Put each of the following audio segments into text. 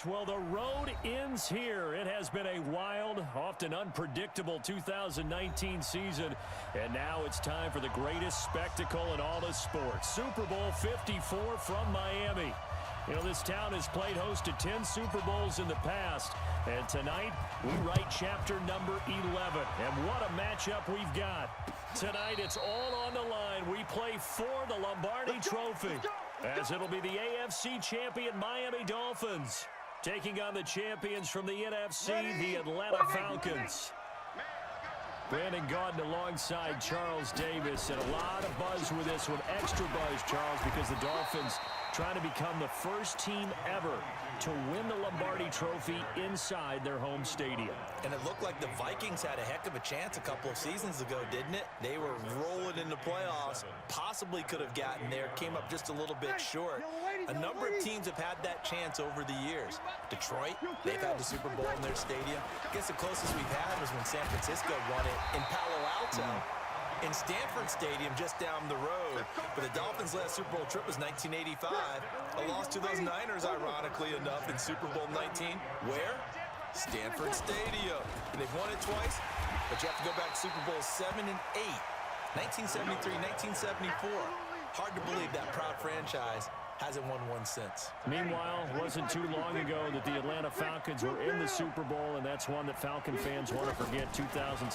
Well, the road ends here. It has been a wild, often unpredictable 2019 season, and now it's time for the greatest spectacle in all of sports. Super Bowl 54 from Miami. You know, this town has played host to 10 Super Bowls in the past, and tonight we write chapter number 11. And what a matchup we've got. Tonight it's all on the line. We play for the Lombardi Trophy, as it'll be the AFC champion Miami Dolphins taking on the champions from the NFC, the Atlanta Falcons. Brandon Gaudin alongside Charles Davis, and a lot of buzz with this one. Extra buzz, Charles, because the Dolphins trying to become the first team ever to win the Lombardi Trophy inside their home stadium. And it looked like the Vikings had a heck of a chance a couple of seasons ago, didn't it? They were rolling in the playoffs, possibly could have gotten there, came up just a little bit short. A number of teams have had that chance over the years. Detroit, they've had the Super Bowl in their stadium. I guess the closest we've had was when San Francisco won it in Palo Alto. In Stanford Stadium just down the road. But the Dolphins' last Super Bowl trip was 1985. A loss to those Niners, ironically enough, in Super Bowl 19. Where? Stanford Stadium. And they've won it twice, but you have to go back to Super Bowl 7 and 8. 1973, 1974. Hard to believe that proud franchise hasn't won one since. Meanwhile, it wasn't too long ago that the Atlanta Falcons were in the Super Bowl, and that's one that Falcon fans want to forget. 2017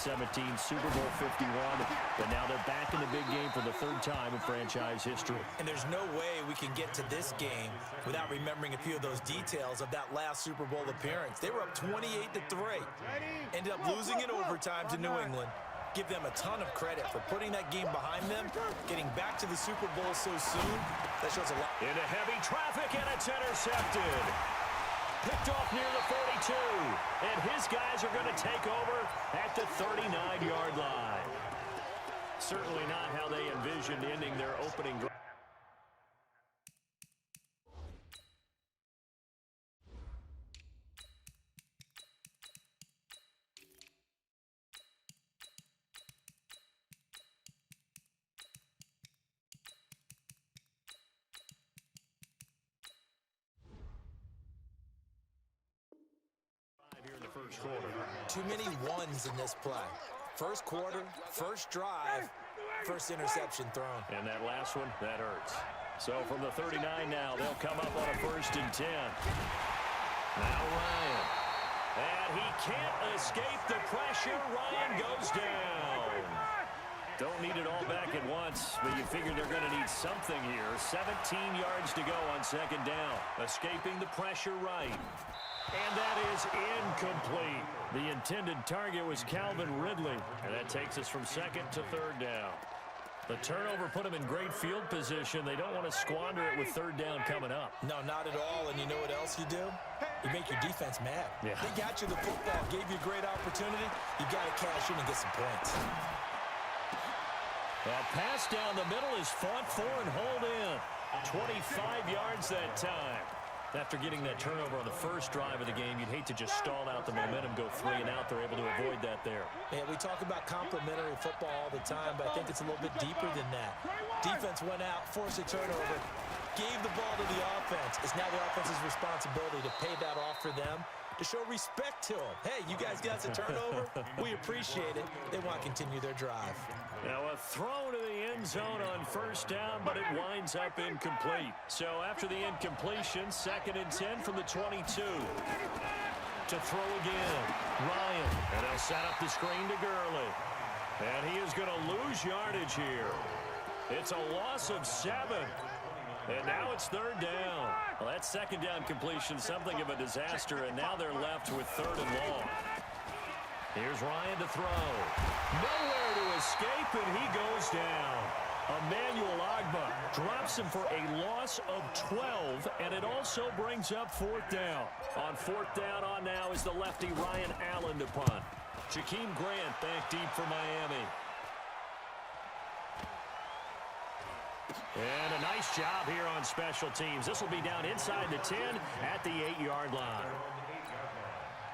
Super Bowl 51, but now they're back in the big game for the third time in franchise history. And there's no way we can get to this game without remembering a few of those details of that last Super Bowl appearance. They were up 28-3, ended up losing in overtime to New England. Give them a ton of credit for putting that game behind them, getting back to the Super Bowl so soon. That shows a lot. Into heavy traffic, and it's intercepted. Picked off near the 42, and his guys are going to take over at the 39-yard line. Certainly not how they envisioned ending their opening drive. First quarter. Too many ones in this play. First quarter, first drive, first interception thrown. And that last one, that hurts. So from the 39 now, they'll come up on a 1st and 10. Now Ryan. And he can't escape the pressure. Ryan goes down. Don't need it all back at once, but you figure they're going to need something here. 17 yards to go on 2nd down. Escaping the pressure right. And that is incomplete. The intended target was Calvin Ridley, and that takes us from 2nd to 3rd down. The turnover put them in great field position. They don't want to squander it with 3rd down coming up. No, not at all. And you know what else you do? You make your defense mad. Yeah. They got you the football, gave you a great opportunity. You got to cash in and get some points. A pass down the middle is fought for and hauled in. 25 yards that time. After getting that turnover on the first drive of the game, you'd hate to just stall out the momentum, go 3 and out. They're able to avoid that there. Yeah, we talk about complementary football all the time, but I think it's a little bit deeper than that. Defense went out, forced a turnover, gave the ball to the offense. It's now the offense's responsibility to pay that off for them, to show respect to them. Hey, you guys got a turnover? We appreciate it. They want to continue their drive. Now a throw to the end zone on 1st down, but it winds up incomplete. So after the incompletion, 2nd and 10 from the 22. To throw again, Ryan. And they'll set up the screen to Gurley. And he is going to lose yardage here. It's a loss of 7. And now it's 3rd down. Well, that 2nd down completion, something of a disaster, and now they're left with 3rd and long. Here's Ryan to throw. Nowhere to escape, and he goes down. Emmanuel Ogbah drops him for a loss of 12, and it also brings up 4th down. On 4th down on now is the lefty Ryan Allen to punt. Jakeem Grant back deep for Miami. And a nice job here on special teams. This will be down inside the 10 at the 8-yard line.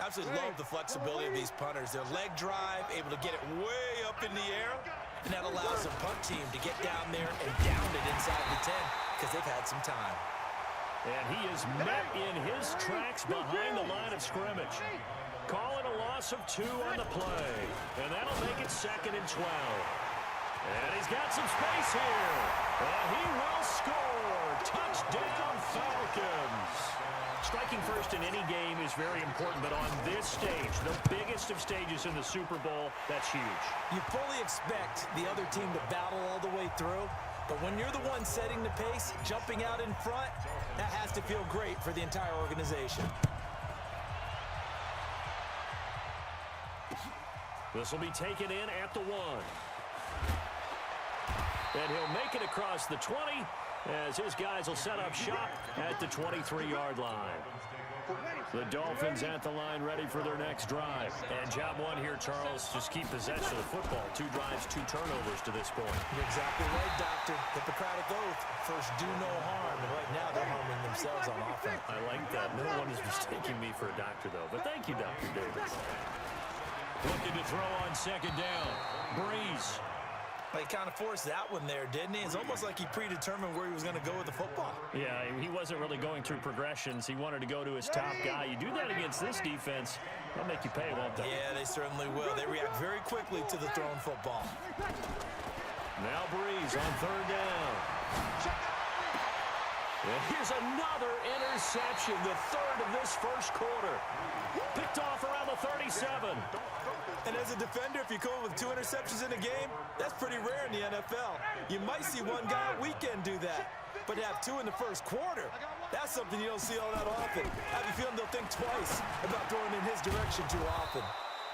Absolutely love the flexibility of these punters. Their leg drive, able to get it way up in the air, and that allows the punt team to get down there and down it inside the 10 because they've had some time. And he is met in his tracks behind the line of scrimmage. Calling a loss of 2 on the play. And that'll make it 2nd and 12. And he's got some space here. And he will score. Touchdown, Falcons. Striking first in any game is very important, but on this stage, the biggest of stages in the Super Bowl, that's huge. You fully expect the other team to battle all the way through, but when you're the one setting the pace, jumping out in front, that has to feel great for the entire organization. This will be taken in at the 1. And he'll make it across the 20 as his guys will set up shop at the 23-yard line. The Dolphins at the line ready for their next drive. And job 1 here, Charles, just keep possession of the football. 2 drives, 2 turnovers to this point. You're exactly right, Doctor. Hippocratic oath. First, do no harm. And right now, they're harming themselves on offense. I like that. No one is mistaking me for a doctor, though. But thank you, Dr. Davis. Looking to throw on 2nd down. Breeze. He kind of forced that one there, didn't he? It's almost like he predetermined where he was going to go with the football. Yeah, he wasn't really going through progressions. He wanted to go to his top guy. You do that against this defense, they'll make you pay, won't they? Yeah, they certainly will. They react very quickly to the thrown football. Now Breeze on 3rd down. And here's another interception, the 3rd of this first quarter. Picked off around the 37. And as a defender, if you come up with 2 interceptions in a game, that's pretty rare in the NFL. You might see one guy a weekend do that, but to have 2 in the first quarter, that's something you don't see all that often. I have a feeling they'll think twice about throwing in his direction too often.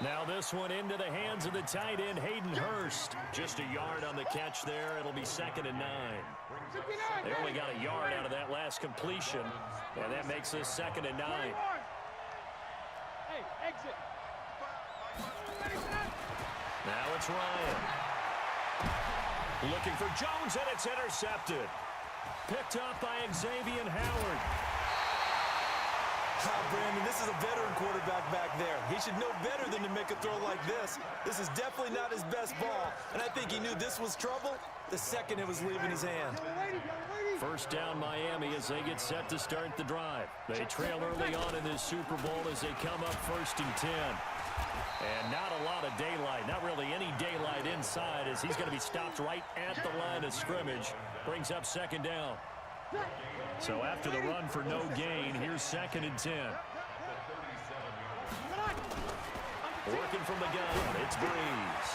Now this one into the hands of the tight end, Hayden Hurst. Just a yard on the catch there. It'll be 2nd and 9. They only got a yard out of that last completion, and that makes this 2nd and 9. Hey, exit. Now it's Ryan. Looking for Jones, and it's intercepted. Picked up by Xavier Howard. Brandon, this is a veteran quarterback back there. He should know better than to make a throw like this. This is definitely not his best ball, and I think he knew this was trouble the second it was leaving his hand. First down Miami as they get set to start the drive. They trail early on in this Super Bowl as they come up 1st and 10. And not a lot of daylight, not really any daylight inside as he's going to be stopped right at the line of scrimmage. Brings up 2nd down. So after the run for no gain, here's 2nd and 10. Working from the gun, it's Breeze.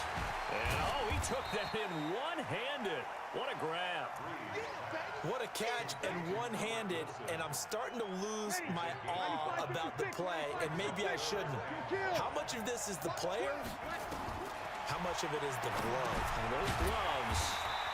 And, oh, he took that in one-handed. What a grab. What a catch and one-handed, and I'm starting to lose my awe about the play, and maybe I shouldn't. How much of this is the player? How much of it is the glove? And those gloves,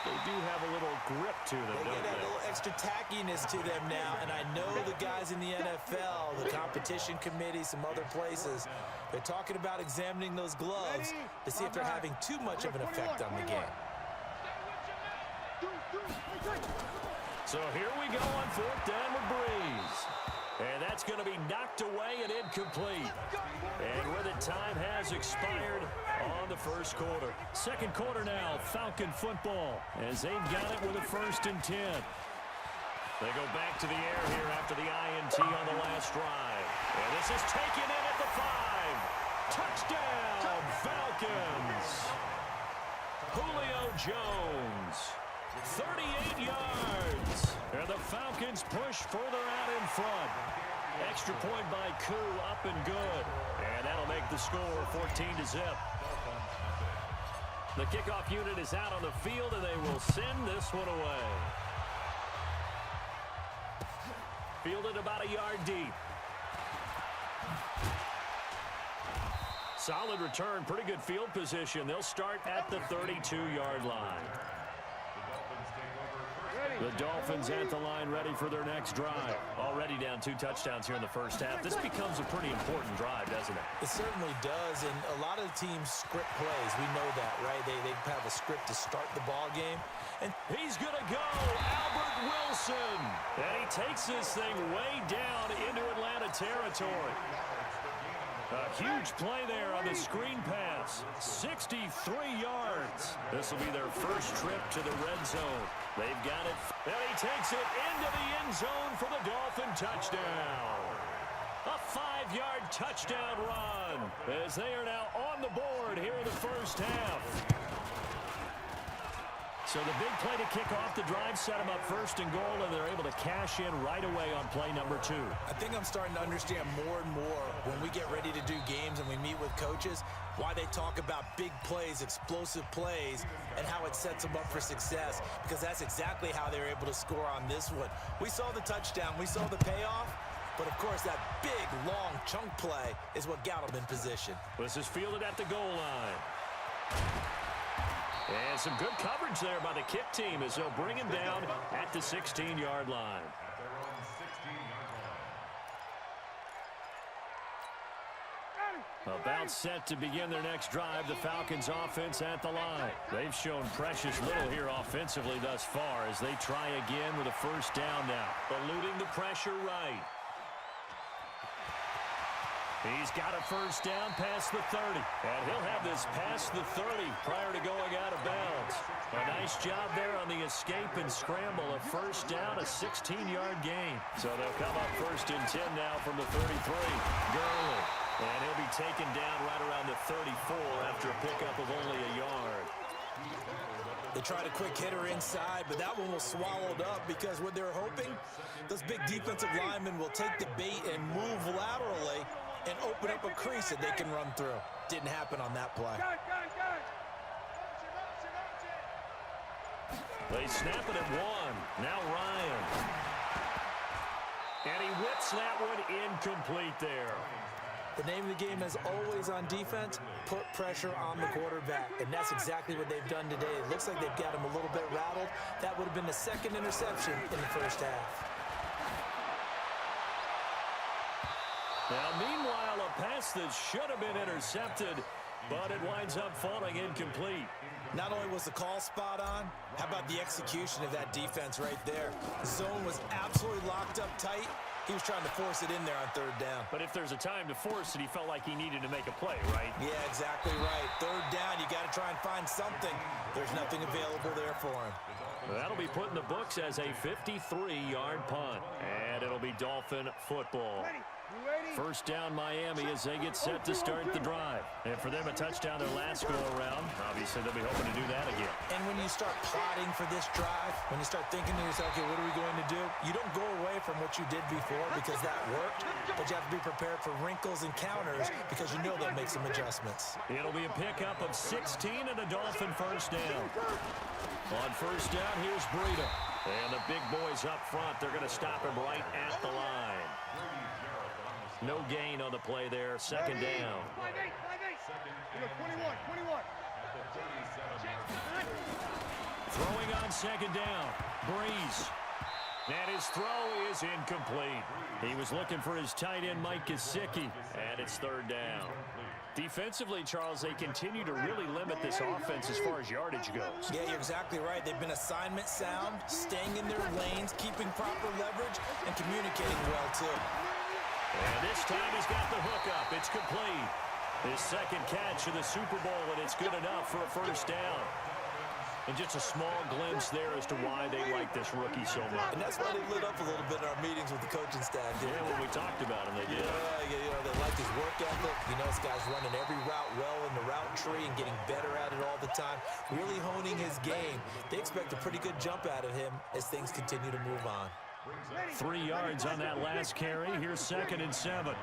they do have a little grip to them, They don't get a they? little extra tackiness to them now, and I know the guys in the NFL, the competition committee, some other places, they're talking about examining those gloves to see if they're having too much of an effect on the game. So here we go on 4th down with Breeze. And that's going to be knocked away and incomplete. And where the time has expired on the first quarter. 2nd quarter now, Falcon football, as they've got it with a 1st and 10. They go back to the air here after the INT on the last drive. And this is taken in at the 5. Touchdown, Falcons. Julio Jones. 38 yards. And the Falcons push further out in front. Extra point by Koo, up and good. And that'll make the score 14-0. The kickoff unit is out on the field, and they will send this one away. Fielded about a yard deep. Solid return, pretty good field position. They'll start at the 32-yard line. The Dolphins at the line ready for their next drive. Already down 2 touchdowns here in the first half. This becomes a pretty important drive, doesn't it? It certainly does, and a lot of the teams script plays. We know that, right? They have a script to start the ball game. And he's going to go, Albert Wilson. And he takes this thing way down into Atlanta territory. A huge play there on the screen pass. 63 yards. This will be their first trip to the red zone. They've got it. And he takes it into the end zone for the Dolphin touchdown. A 5-yard touchdown run as they are now on the board here in the first half. So the big play to kick off the drive set them up first and goal, and they're able to cash in right away on play number 2. I think I'm starting to understand more and more when we get ready to do games and we meet with coaches why they talk about big plays, explosive plays, and how it sets them up for success, because that's exactly how they're able to score on this one. We saw the touchdown. We saw the payoff. But, of course, that big, long chunk play is what got them in position. This is fielded at the goal line. And some good coverage there by the kick team as they'll bring him down at the 16-yard line. About set to begin their next drive, the Falcons offense at the line. They've shown precious little here offensively thus far as they try again with a first down now. Eluding the pressure right. He's got a first down past the 30. And he'll have this past the 30 prior to going out of bounds. A nice job there on the escape and scramble. A first down, a 16-yard gain. So they'll come up first and 10 now from the 33. Gurley. And he'll be taken down right around the 34 after a pickup of only a yard. They tried a quick hitter inside, but that one was swallowed up because what they're hoping, those big defensive linemen will take the bait and move laterally and open up a crease that they can run through. Didn't happen on that play. They snap it at 1. Now Ryan. And he whips that one incomplete there. The name of the game is always on defense, put pressure on the quarterback. And that's exactly what they've done today. It looks like they've got him a little bit rattled. That would have been the second interception in the first half. Now, meanwhile, a pass that should have been intercepted, but it winds up falling incomplete. Not only was the call spot on, how about the execution of that defense right there? The zone was absolutely locked up tight. He was trying to force it in there on third down. But if there's a time to force it, he felt like he needed to make a play, right? Yeah, exactly right. Third down, you got to try and find something. There's nothing available there for him. That'll be put in the books as a 53-yard punt. And it'll be Dolphin football. First down Miami as they get set to start the drive. And for them, a touchdown their last go-around. Obviously, they'll be hoping to do that again. And when you start plotting for this drive, when you start thinking to yourself, okay, what are we going to do? You don't go away from what you did before because that worked, but you have to be prepared for wrinkles and counters because you know they'll make some adjustments. It'll be a pickup of 16 and a Dolphin first down. On first down, here's Breida. And the big boys up front, they're going to stop him right at the line. No gain on the play there. Second down. 21. Throwing on second down. Breeze. And his throw is incomplete. He was looking for his tight end, Mike Gesicki. And it's third down. Defensively, Charles, they continue to really limit this offense as far as yardage goes. Yeah, you're exactly right. They've been assignment sound, staying in their lanes, keeping proper leverage, and communicating well, too. And this time he's got the hookup. It's complete. His second catch of the Super Bowl, and it's good enough for a first down. And just a small glimpse there as to why they like this rookie so much. And that's why they lit up a little bit in our meetings with the coaching staff. Yeah, when we talked about him, they did. Yeah, they like his work ethic. You know, this guy's running every route well in the route tree and getting better at it all the time. Really honing his game. They expect a pretty good jump out of him as things continue to move on. 3 yards on that last carry. Here's 2nd and 7.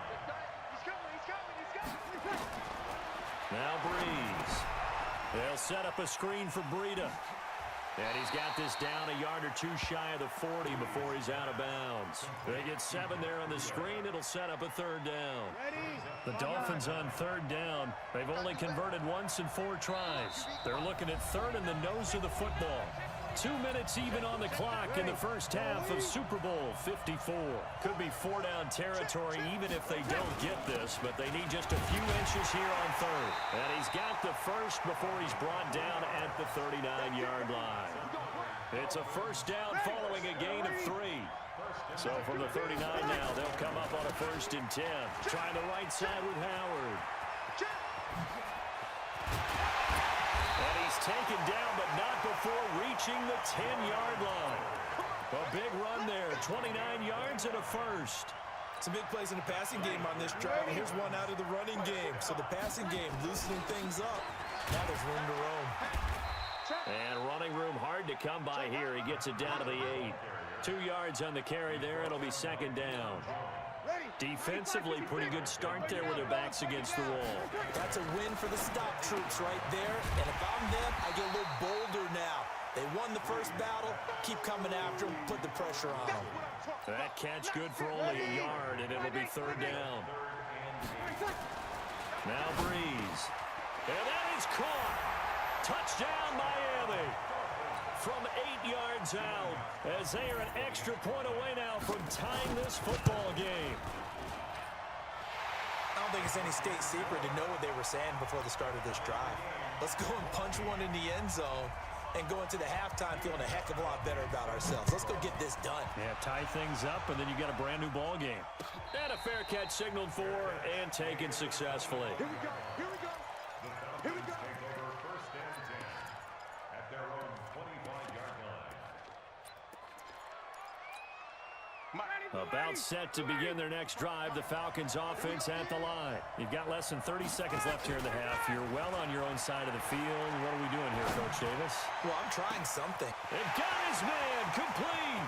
Now Breeze. They'll set up a screen for Breida. And he's got this down a yard or two shy of the 40 before he's out of bounds. They get 7 there on the screen. It'll set up a third down. The Dolphins on third down. They've only converted once in 4 tries. They're looking at third in the nose of the football. 2 minutes even on the clock in the first half of Super Bowl 54. Could be 4-down territory even if they don't get this, but they need just a few inches here on third. And he's got the first before he's brought down at the 39-yard line. It's a first down following a gain of 3. So from the 39 now, they'll come up on a 1st and 10. Trying the right side with Howard. And he's taken down, but not before reaching the 10-yard line. A big run there, 29 yards and a first. Some big plays in the passing game on this drive. And here's one out of the running game. So the passing game loosening things up. Now there's room to roam. And running room hard to come by here. He gets it down to the 8. 2 yards on the carry there. It'll be 2nd down. Defensively, pretty good start there with their backs against the wall. That's a win for the stop troops right there. And if I'm them, I get a little bolder now. They won the first battle. Keep coming after them. Put the pressure on them. That catch good for only a yard, and it'll be 3rd down. Now Breeze. And that is caught. Touchdown, Miami. From 8 yards out, as they are an extra point away now from tying this football game. I don't think it's any state secret to know what they were saying before the start of this drive. Let's go and punch one in the end zone and go into the halftime feeling a heck of a lot better about ourselves. Let's go get this done. Yeah, tie things up, and then you got a brand new ball game. And a fair catch signaled for and taken successfully. Here we go. Here we go. Here we go. About set to begin their next drive, the Falcons offense at the line. You've got less than 30 seconds left here in the half. You're well on your own side of the field. What are we doing here, Coach Davis? Well, I'm trying something. It got his man, complete.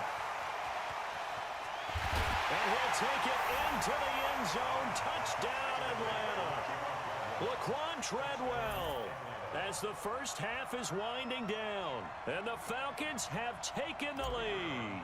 And he'll take it into the end zone. Touchdown, Atlanta. Laquan Treadwell. As the first half is winding down, and the Falcons have taken the lead.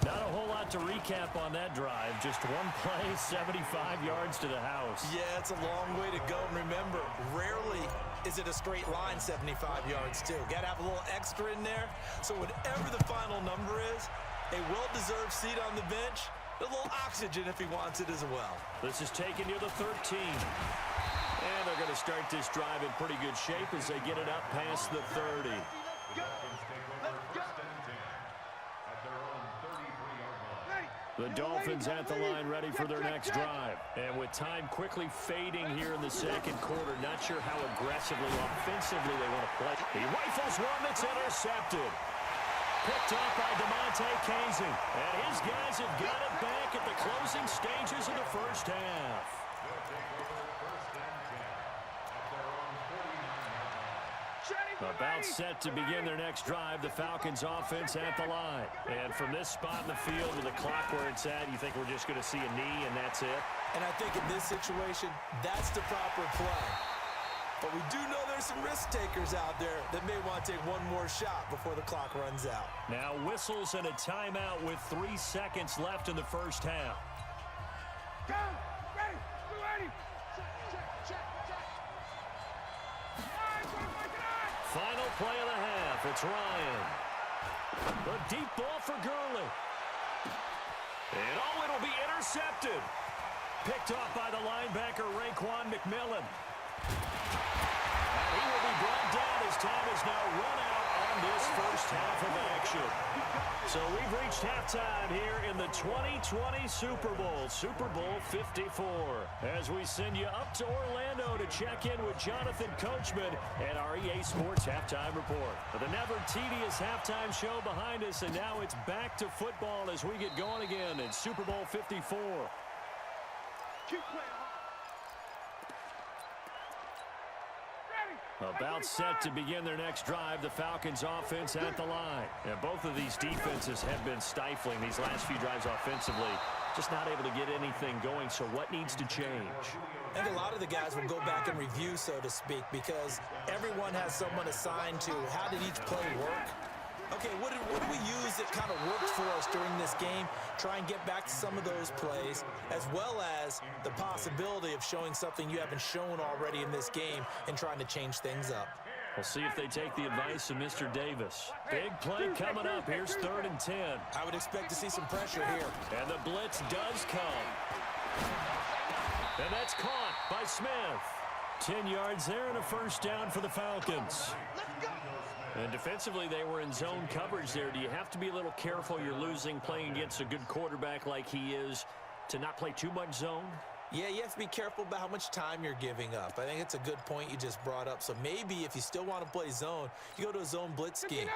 Not a whole lot to recap on that drive. Just one play, 75 yards to the house. Yeah, it's a long way to go. And remember, rarely is it a straight line 75 yards, too. Got to have a little extra in there. So whatever the final number is, a well-deserved seat on the bench, a little oxygen if he wants it as well. This is taken near the 13. And they're going to start this drive in pretty good shape as they get it up past the 30. The Dolphins at the line ready for their next drive. And with time quickly fading here in the second quarter, not sure how aggressively, offensively they want to play. He rifles one that's intercepted. Picked up by DeMonte Casey. And his guys have got it back at the closing stages of the first half. About set to begin their next drive, the Falcons offense at the line. And from this spot in the field with the clock where it's at, you think we're just going to see a knee and that's it? And I think in this situation, that's the proper play. But we do know there's some risk takers out there that may want to take one more shot before the clock runs out. Now whistles and a timeout with 3 seconds left in the first half. Go! Ready! Ready! Final play of the half. It's Ryan. A deep ball for Gurley. And it'll be intercepted. Picked off by the linebacker, Raekwon McMillan. And he will be brought down as time is now run out on this first half of action. So we've reached halftime here in the 2020 Super Bowl, Super Bowl 54. As we send you up to Orlando to check in with Jonathan Coachman and our EA Sports Halftime Report. The never tedious halftime show behind us, and now it's back to football as we get going again in Super Bowl 54. Keep playing. About set to begin their next drive, the Falcons offense at the line. And both of these defenses have been stifling these last few drives offensively. Just not able to get anything going, so what needs to change? I think a lot of the guys will go back and review, so to speak, because everyone has someone assigned to how did each play work. Okay, what did we use that kind of worked for us during this game? Try and get back to some of those plays, as well as the possibility of showing something you haven't shown already in this game and trying to change things up. We'll see if they take the advice of Mr. Davis. Big play coming up. Here's 3rd and 10. I would expect to see some pressure here. And the blitz does come. And that's caught by Smith. 10 yards there and a first down for the Falcons. And defensively, they were in zone coverage there. Do you have to be a little careful? You're losing playing against a good quarterback like he is to not play too much zone? Yeah, you have to be careful about how much time you're giving up. I think it's a good point you just brought up. So maybe if you still want to play zone, you go to a zone blitz scheme,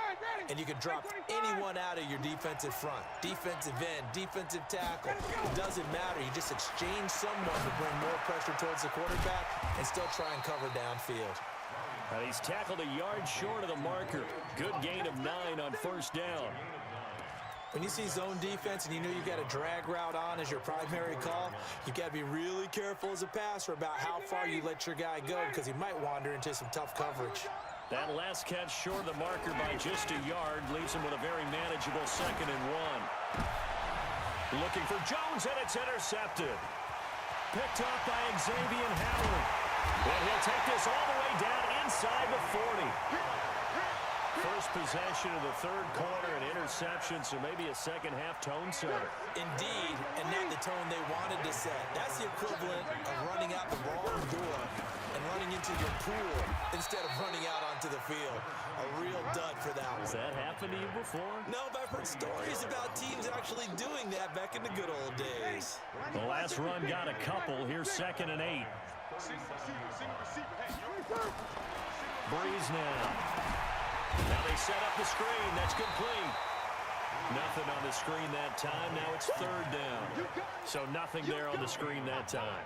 and you can drop anyone out of your defensive front. Defensive end, defensive tackle. It doesn't matter. You just exchange someone to bring more pressure towards the quarterback and still try and cover downfield. And he's tackled a yard short of the marker. Good gain of 9 on first down. When you see zone defense and you know you've got a drag route on as your primary call, you've got to be really careful as a passer about how far you let your guy go because he might wander into some tough coverage. That last catch short of the marker by just a yard leaves him with a very manageable 2nd and 1. Looking for Jones, and it's intercepted. Picked off by Xavier Howard. And he'll take this all the way down inside the 40. First possession of the 3rd quarter, an interception, so maybe a second-half tone setter. Indeed, and not the tone they wanted to set. That's the equivalent of running out the wrong door and running into your pool instead of running out onto the field. A real dud for that one. Has that happened to you before? No, but I've heard stories about teams actually doing that back in the good old days. The last run got a couple. Here's 2nd and 8. Breeze now. Now they set up the screen. That's complete. Nothing on the screen that time. Now it's 3rd down. So nothing there on the screen that time.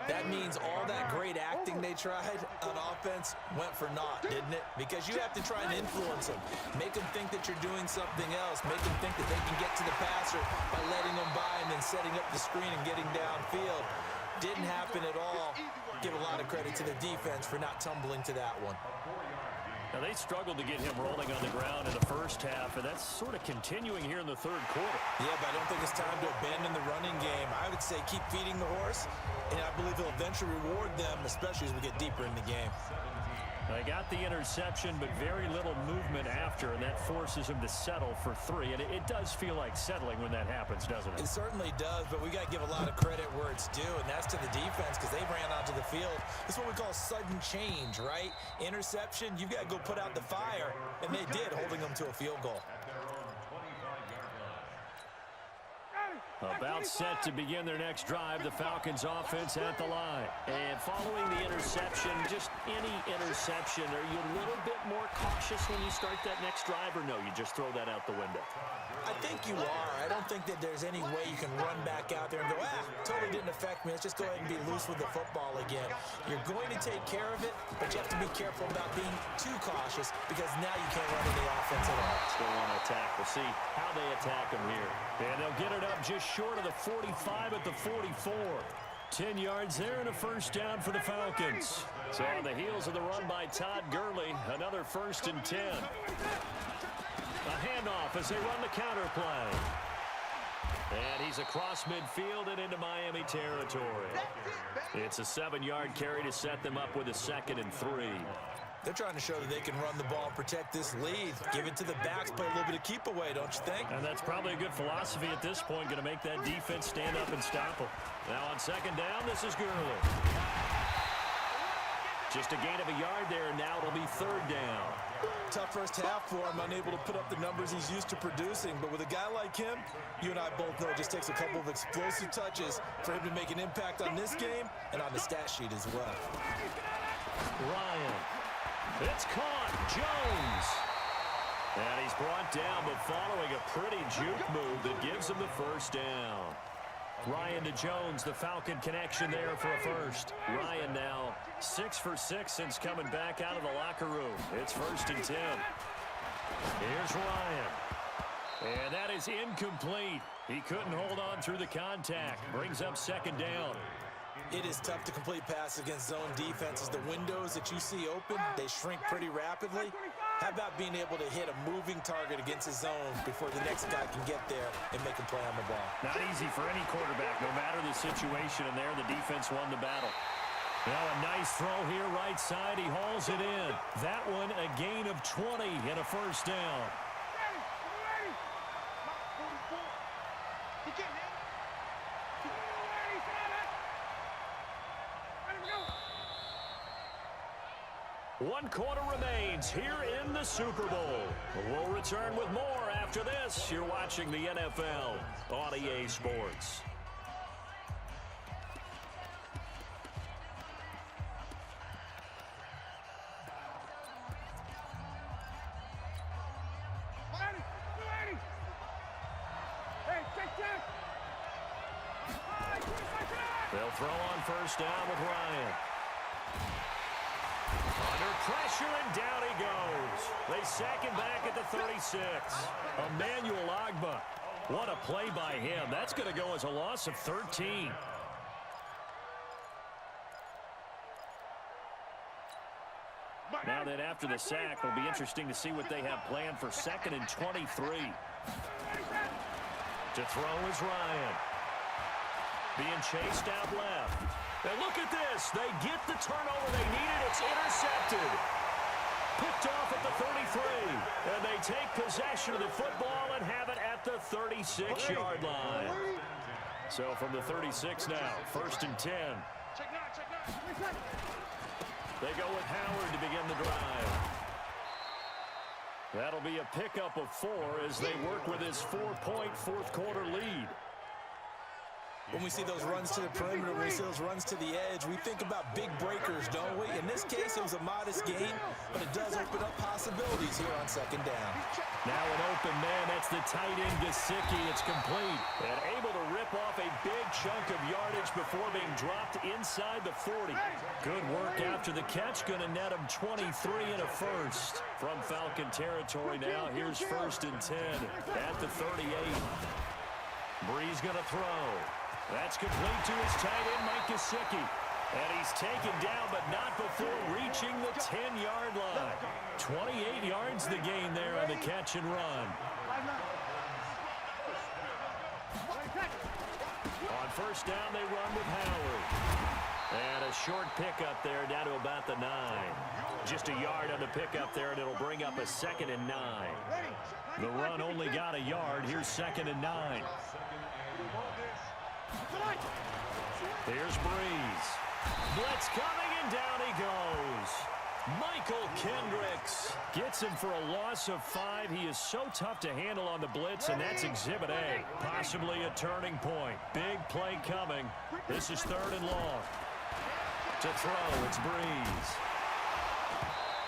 That means all that great acting they tried on offense went for naught, didn't it? Because you have to try and influence them. Make them think that you're doing something else. Make them think that they can get to the passer by letting them by and then setting up the screen and getting downfield. Didn't happen at all. Give a lot of credit to the defense for not tumbling to that one. Now, they struggled to get him rolling on the ground in the first half, and that's sort of continuing here in the 3rd quarter. Yeah, but I don't think it's time to abandon the running game. I would say keep feeding the horse, and I believe he'll eventually reward them, especially as we get deeper in the game. They got the interception, but very little movement after, and that forces him to settle for 3. And it does feel like settling when that happens, doesn't it? It certainly does, but we got to give a lot of credit where it's due, and that's to the defense because they ran onto the field. This is what we call sudden change, right? Interception, you've got to go put out the fire, and they did, holding them to a field goal. About set to begin their next drive, the Falcons offense at the line. And following the interception, just any interception, are you a little bit more cautious when you start that next drive, or no, you just throw that out the window? I think you are. I don't think that there's any way you can run back out there and go, totally didn't affect me. Let's just go ahead and be loose with the football again. You're going to take care of it, but you have to be careful about being too cautious because now you can't run any offense at all. Still want to attack. We'll see how they attack them here. And they'll get it up just short of the 45 at the 44. 10 yards there and a first down for the Falcons. So on the heels of the run by Todd Gurley, another 1st and 10. A handoff as they run the counter play. And he's across midfield and into Miami territory. It's a 7-yard carry to set them up with a 2nd and 3. They're trying to show that they can run the ball and protect this lead. Give it to the backs, play a little bit of keep away, don't you think? And that's probably a good philosophy at this point, going to make that defense stand up and stop them. Now on 2nd down, this is Gurley. Just a gain of a yard there, and now it'll be 3rd down. Tough first half for him, unable to put up the numbers he's used to producing. But with a guy like him, you and I both know it just takes a couple of explosive touches for him to make an impact on this game and on the stat sheet as well. Ryan. It's caught. Jones. And he's brought down, but following a pretty juke move that gives him the first down. Ryan to Jones, the Falcon connection there for a first. Ryan now 6 for 6 since coming back out of the locker room. It's 1st and 10. Here's Ryan. And that is incomplete. He couldn't hold on through the contact. Brings up 2nd down. It is tough to complete passes against zone defenses. The windows that you see open, they shrink pretty rapidly. How about being able to hit a moving target against a zone before the next guy can get there and make a play on the ball? Not easy for any quarterback, no matter the situation, and there the defense won the battle. Now a nice throw here right side. He hauls it in. That one a gain of 20 and a first down. One quarter remains here in the Super Bowl. We'll return with more after this. You're watching the NFL on EA Sports. They'll throw on first down with Ryan. Under pressure, and down he goes. They sack him back at the 36. Emmanuel Ogbah. What a play by him. That's going to go as a loss of 13. Now then, after the sack, it'll be interesting to see what they have planned for 2nd and 23. To throw is Ryan. Being chased out left. And look at this. They get the turnover they needed. It's intercepted. Picked off at the 33. And they take possession of the football and have it at the 36-yard line. So from the 36 now, 1st and 10. They go with Howard to begin the drive. That'll be a pickup of 4 as they work with his 4-point fourth-quarter lead. When we see those runs to the perimeter, when we see those runs to the edge, we think about big breakers, don't we? In this case, it was a modest gain, but it does open up possibilities here on 2nd down. Now an open man, that's the tight end, Gesicki. It's complete. And able to rip off a big chunk of yardage before being dropped inside the 40. Good work after the catch. Going to net him 23 and a first. From Falcon territory now, here's 1st and 10 at the 38. Bree's going to throw. That's complete to his tight end, Mike Gesicki. And he's taken down, but not before reaching the 10-yard line. 28 yards the gain there on the catch and run. On first down, they run with Howard. And a short pickup there down to about the 9. Just a yard on the pickup there, and it'll bring up a 2nd and 9. The run only got a yard. Here's 2nd and 9. Here's Breeze. Blitz coming, and down he goes. Michael Kendricks gets him for a loss of 5. He is so tough to handle on the blitz, and that's Exhibit A. Possibly a turning point. Big play coming. This is 3rd and long. To throw, it's Breeze.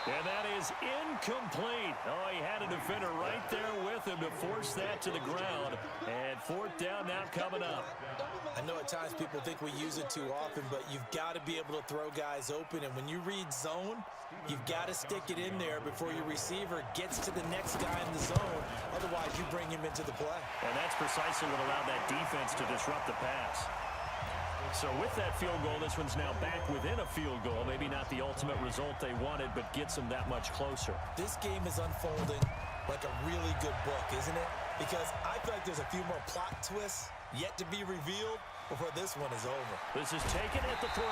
And that is incomplete. Oh, he had a defender right there with him to force that to the ground. And 4th down now coming up. I know at times people think we use it too often, but you've got to be able to throw guys open. And when you read zone, you've got to stick it in there before your receiver gets to the next guy in the zone. Otherwise, you bring him into the play. And that's precisely what allowed that defense to disrupt the pass. So with that field goal, this one's now back within a field goal. Maybe not the ultimate result they wanted, but gets them that much closer. This game is unfolding like a really good book, isn't it? Because I feel like there's a few more plot twists yet to be revealed before this one is over. This is taken at the 3.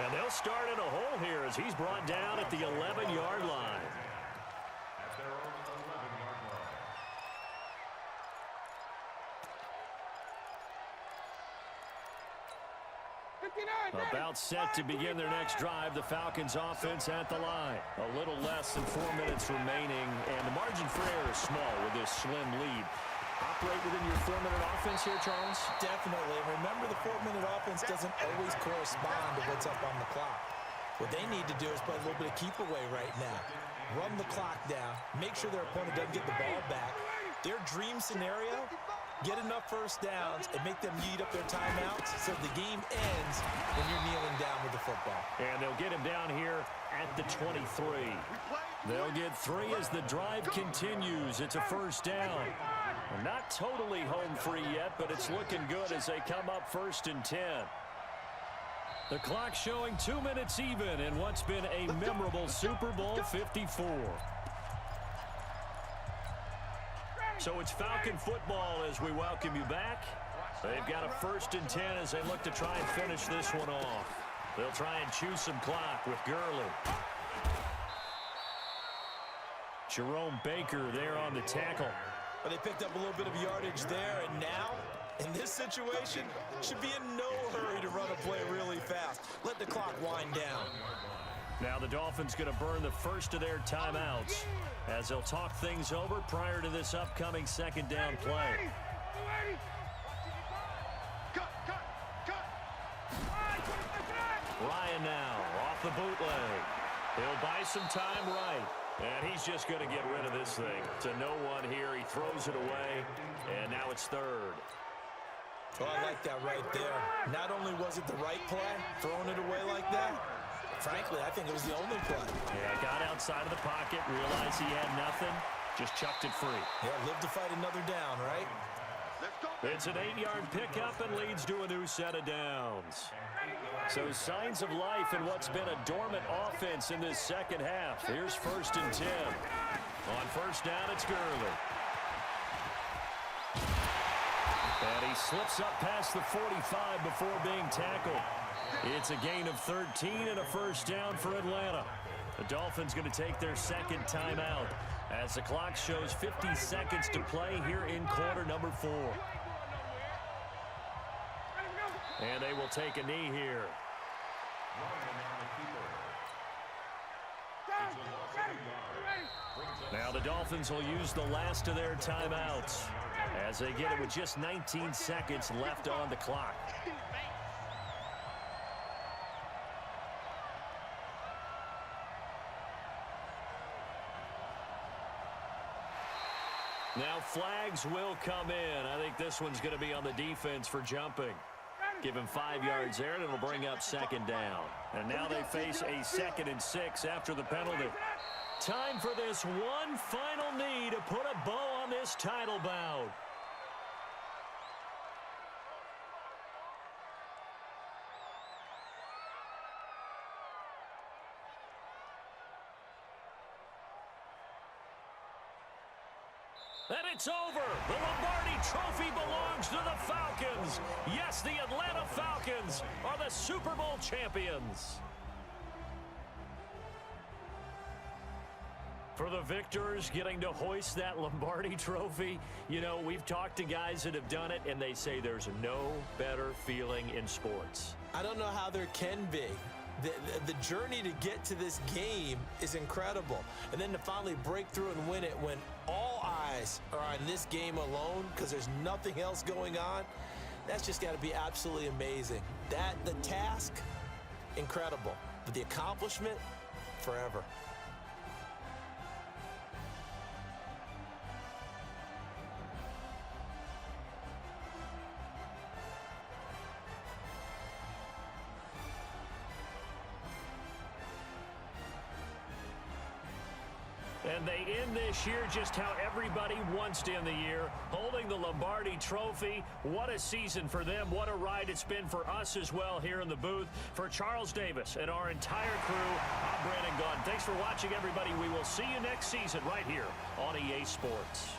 And they'll start in a hole here as he's brought down at the 11-yard line. About set to begin their next drive. The Falcons offense at the line. A little less than 4 minutes remaining, and the margin for error is small with this slim lead. Operate within your 4-minute offense here, Charles? Definitely. Remember, the 4-minute offense doesn't always correspond to what's up on the clock. What they need to do is play a little bit of keep away right now. Run the clock down. Make sure their opponent doesn't get the ball back. Their dream scenario, get enough first downs and make them eat up their timeouts so the game ends when you're kneeling down with the football. And they'll get him down here at the 23. They'll get 3 as the drive continues. It's a first down. Not totally home free yet, but it's looking good as they come up 1st and 10. The clock showing 2 minutes even in what's been a memorable Super Bowl 54. So it's Falcon football as we welcome you back. They've got a 1st and 10 as they look to try and finish this one off. They'll try and chew some clock with Gurley. Jerome Baker there on the tackle. Well, they picked up a little bit of yardage there, and now, in this situation, should be in no hurry to run a play really fast. Let the clock wind down. Now the Dolphins going to burn the first of their timeouts as they'll talk things over prior to this upcoming second down play. Ryan now off the bootleg. He'll buy some time right. And he's just going to get rid of this thing to no one here. He throws it away, and now it's third. Oh, I like that right there. Not only was it the right play, throwing it away like that, frankly, I think it was the only play. Yeah, got outside of the pocket, realized he had nothing, just chucked it free. Yeah, live to fight another down, right? It's an 8-yard pickup and leads to a new set of downs. So signs of life in what's been a dormant offense in this second half. Here's 1st and 10. On first down, it's Gurley. And he slips up past the 45 before being tackled. It's a gain of 13 and a first down for Atlanta. The Dolphins going to take their second timeout as the clock shows 50 seconds to play here in quarter number 4. And they will take a knee here. Now the Dolphins will use the last of their timeouts as they get it with just 19 seconds left on the clock. Now flags will come in. I think this one's going to be on the defense for jumping. Give him 5 yards there, and it'll bring up second down. And now they face a 2nd and 6 after the penalty. Time for this one final knee to put a bow on this title bout. And it's over. The Lombardi Trophy belongs to the Falcons. Yes, the Atlanta Falcons are the Super Bowl champions. For the victors getting to hoist that Lombardi Trophy, you know, we've talked to guys that have done it, and they say there's no better feeling in sports. I don't know how there can be. The journey to get to this game is incredible. And then to finally break through and win it when all eyes are on this game alone because there's nothing else going on, that's just got to be absolutely amazing. The task, incredible. But the accomplishment, forever. And they end this year just how everybody wants to end the year, holding the Lombardi Trophy. What a season for them. What a ride it's been for us as well here in the booth. For Charles Davis and our entire crew, I'm Brandon Gaudin. Thanks for watching, everybody. We will see you next season right here on EA Sports.